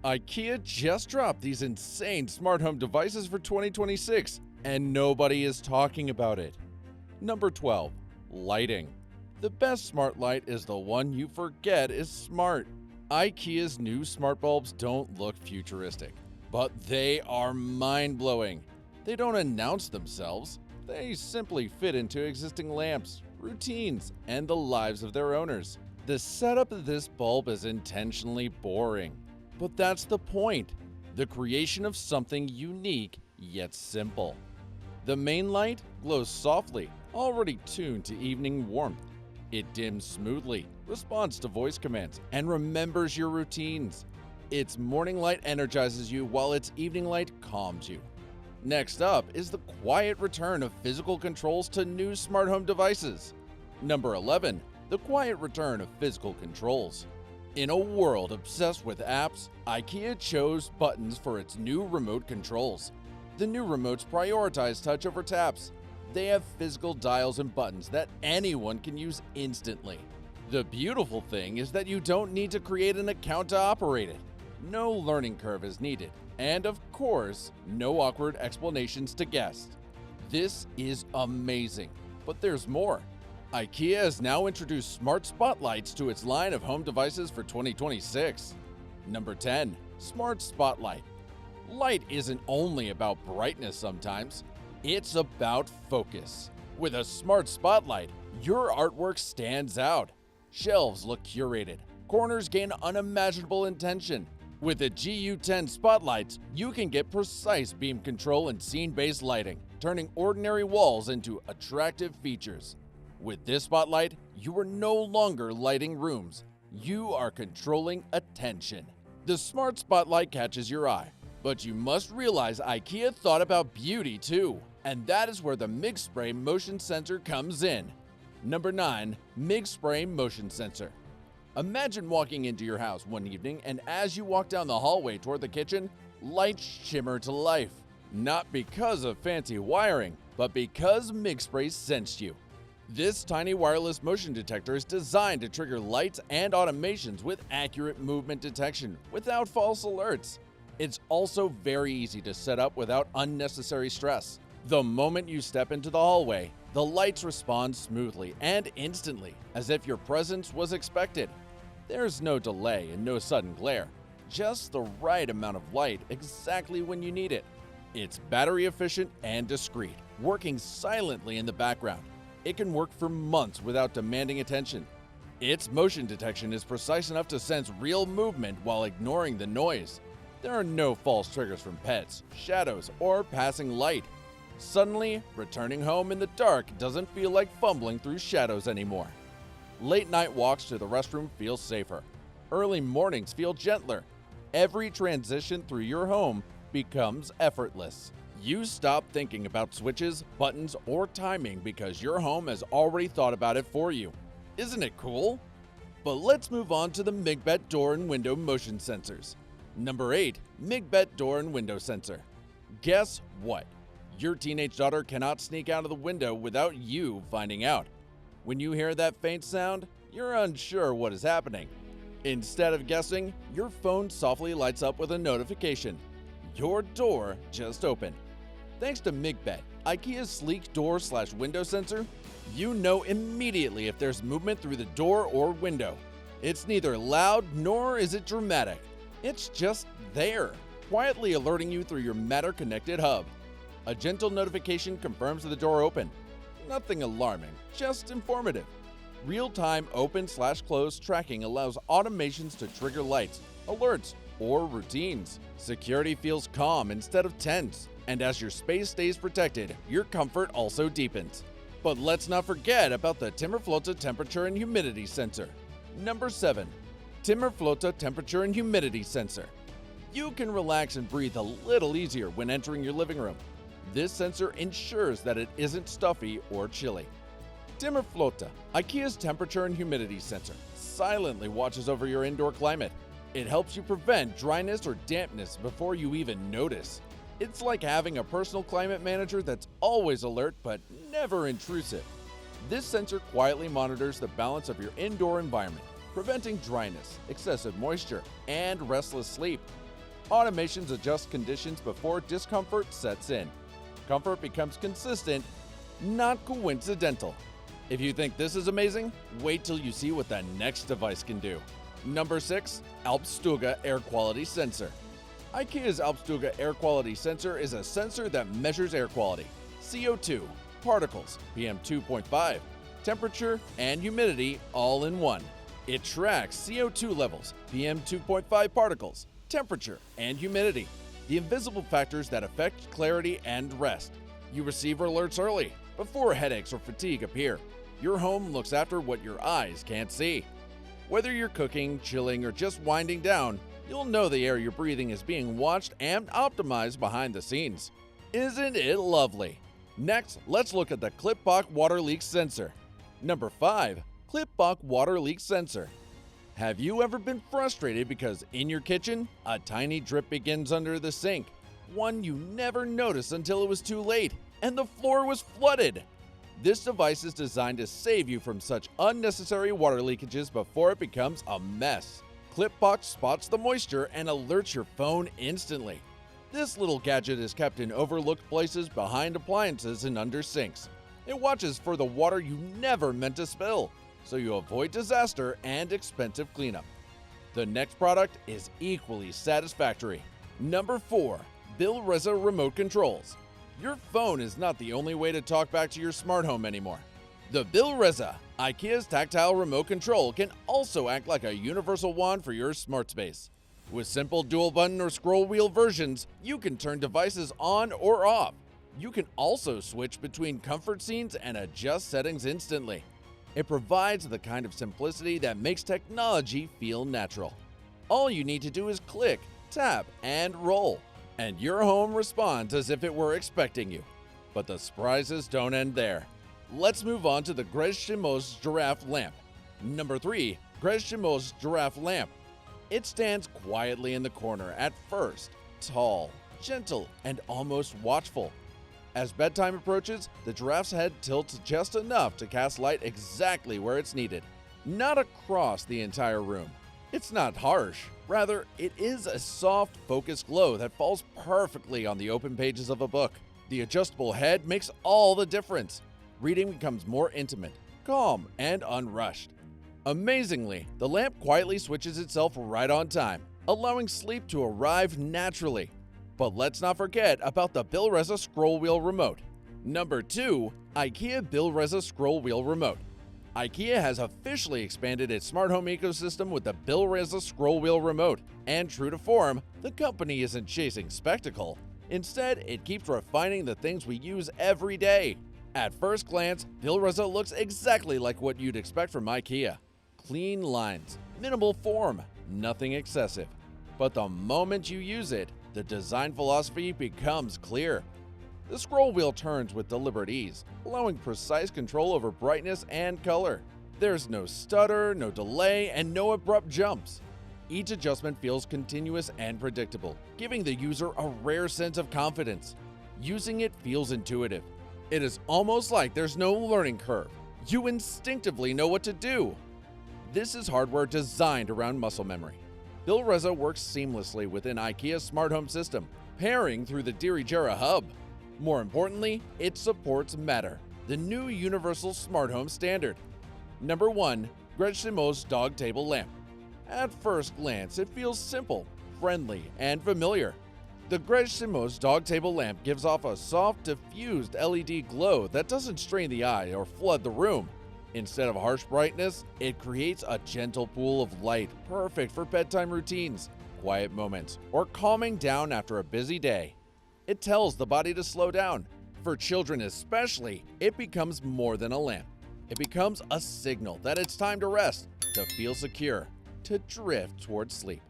IKEA just dropped these insane smart home devices for 2026, and nobody is talking about it. Number 12. Lighting. The best smart light is the one you forget is smart. IKEA's new smart bulbs don't look futuristic, but they are mind-blowing. They don't announce themselves. They simply fit into existing lamps, routines, and the lives of their owners. The setup of this bulb is intentionally boring, but that's the point. The creation of something unique yet simple. The main light glows softly, already tuned to evening warmth. It dims smoothly, responds to voice commands, and remembers your routines. Its morning light energizes you while its evening light calms you. Next up is the quiet return of physical controls to new smart home devices. Number 11. The quiet return of physical controls. In a world obsessed with apps, IKEA chose buttons for its new remote controls. The new remotes prioritize touch over taps. They have physical dials and buttons that anyone can use instantly. The beautiful thing is that you don't need to create an account to operate it. No learning curve is needed, and of course, no awkward explanations to guests. This is amazing, but there's more. IKEA has now introduced smart spotlights to its line of home devices for 2026. Number 10. Smart Spotlight. Light isn't only about brightness sometimes, it's about focus. With a smart spotlight, your artwork stands out. Shelves look curated, corners gain unimaginable intention. With the GU10 spotlights, you can get precise beam control and scene-based lighting, turning ordinary walls into attractive features. With this spotlight, you are no longer lighting rooms. You are controlling attention. The smart spotlight catches your eye, but you must realize IKEA thought about beauty too, and that is where the MIG Spray motion sensor comes in. Number 9. MIG Spray motion sensor. Imagine walking into your house one evening, and as you walk down the hallway toward the kitchen, lights shimmer to life. Not because of fancy wiring, but because MIG Spray sensed you. This tiny wireless motion detector is designed to trigger lights and automations with accurate movement detection without false alerts. It's also very easy to set up without unnecessary stress. The moment you step into the hallway, the lights respond smoothly and instantly, as if your presence was expected. There's no delay and no sudden glare, just the right amount of light exactly when you need it. It's battery efficient and discreet, working silently in the background. It can work for months without demanding attention. Its motion detection is precise enough to sense real movement while ignoring the noise. There are no false triggers from pets, shadows, or passing light. Suddenly, returning home in the dark doesn't feel like fumbling through shadows anymore. Late night walks to the restroom feel safer. Early mornings feel gentler. Every transition through your home becomes effortless. You stop thinking about switches, buttons, or timing because your home has already thought about it for you. Isn't it cool? But let's move on to the MIGBET door and window motion sensors. Number 8. MIGBET door and window sensor. Guess what? Your teenage daughter cannot sneak out of the window without you finding out. When you hear that faint sound, you're unsure what is happening. Instead of guessing, your phone softly lights up with a notification. Your door just opened. Thanks to MIGBET, IKEA's sleek door/window sensor, you know immediately if there's movement through the door or window. It's neither loud nor is it dramatic. It's just there, quietly alerting you through your Matter-connected hub. A gentle notification confirms the door open. Nothing alarming, just informative. Real-time open/close tracking allows automations to trigger lights, alerts, or routines. Security feels calm instead of tense, and as your space stays protected, your comfort also deepens. But let's not forget about the Timmerflotta temperature and humidity sensor. Number 7. Timmerflotta temperature and humidity sensor. You can relax and breathe a little easier when entering your living room. This sensor ensures that it isn't stuffy or chilly. Timmerflotta, IKEA's temperature and humidity sensor, silently watches over your indoor climate. It helps you prevent dryness or dampness before you even notice. It's like having a personal climate manager that's always alert but never intrusive. This sensor quietly monitors the balance of your indoor environment, preventing dryness, excessive moisture, and restless sleep. Automations adjust conditions before discomfort sets in. Comfort becomes consistent, not coincidental. If you think this is amazing, wait till you see what the next device can do. Number 6. Alpstuga Air Quality Sensor. IKEA's Alpstuga Air Quality Sensor is a sensor that measures air quality, CO2, particles, PM2.5, temperature, and humidity all in one. It tracks CO2 levels, PM2.5 particles, temperature, and humidity, the invisible factors that affect clarity and rest. You receive alerts early, before headaches or fatigue appear. Your home looks after what your eyes can't see. Whether you're cooking, chilling, or just winding down, you'll know the air you're breathing is being watched and optimized behind the scenes. Isn't it lovely? Next, let's look at the Clipbox Water Leak Sensor. Number 5. Clipbox Water Leak Sensor. Have you ever been frustrated because in your kitchen, a tiny drip begins under the sink? One you never noticed until it was too late, and the floor was flooded. This device is designed to save you from such unnecessary water leakages before it becomes a mess. Clipbox spots the moisture and alerts your phone instantly. This little gadget is kept in overlooked places behind appliances and under sinks. It watches for the water you never meant to spill, so you avoid disaster and expensive cleanup. The next product is equally satisfactory. Number 4. BillReza Remote Controls. Your phone is not the only way to talk back to your smart home anymore. The BillReza, IKEA's tactile remote control, can also act like a universal wand for your smart space. With simple dual button or scroll wheel versions, you can turn devices on or off. You can also switch between comfort scenes and adjust settings instantly. It provides the kind of simplicity that makes technology feel natural. All you need to do is click, tap, and roll, and your home responds as if it were expecting you. But the surprises don't end there. Let's move on to the Greshimos Giraffe Lamp. Number 3. Greshimos Giraffe Lamp. It stands quietly in the corner at first, tall, gentle, and almost watchful. As bedtime approaches, the giraffe's head tilts just enough to cast light exactly where it's needed, not across the entire room. It's not harsh. Rather, it is a soft, focused glow that falls perfectly on the open pages of a book. The adjustable head makes all the difference. Reading becomes more intimate, calm, and unrushed. Amazingly, the lamp quietly switches itself right on time, allowing sleep to arrive naturally. But let's not forget about the BillReza Scroll Wheel Remote. Number 2. IKEA BillReza Scroll Wheel Remote. IKEA has officially expanded its smart home ecosystem with the BillReza Scroll Wheel Remote, and true to form, the company isn't chasing spectacle. Instead, it keeps refining the things we use every day. At first glance, BillReza looks exactly like what you'd expect from IKEA. Clean lines, minimal form, nothing excessive. But the moment you use it, the design philosophy becomes clear. The scroll wheel turns with deliberate ease, allowing precise control over brightness and color. There's no stutter, no delay, and no abrupt jumps. Each adjustment feels continuous and predictable, giving the user a rare sense of confidence. Using it feels intuitive. It is almost like there's no learning curve. You instinctively know what to do. This is hardware designed around muscle memory. BillReza works seamlessly within IKEA's smart home system, pairing through the Dirigera hub. More importantly, it supports Matter, the new universal smart home standard. Number 1. Greshimos Dog Table Lamp. At first glance, it feels simple, friendly, and familiar. The Greshimos Dog Table Lamp gives off a soft, diffused LED glow that doesn't strain the eye or flood the room. Instead of harsh brightness, it creates a gentle pool of light, perfect for bedtime routines, quiet moments, or calming down after a busy day. It tells the body to slow down. For children especially, it becomes more than a lamp. It becomes a signal that it's time to rest, to feel secure, to drift towards sleep.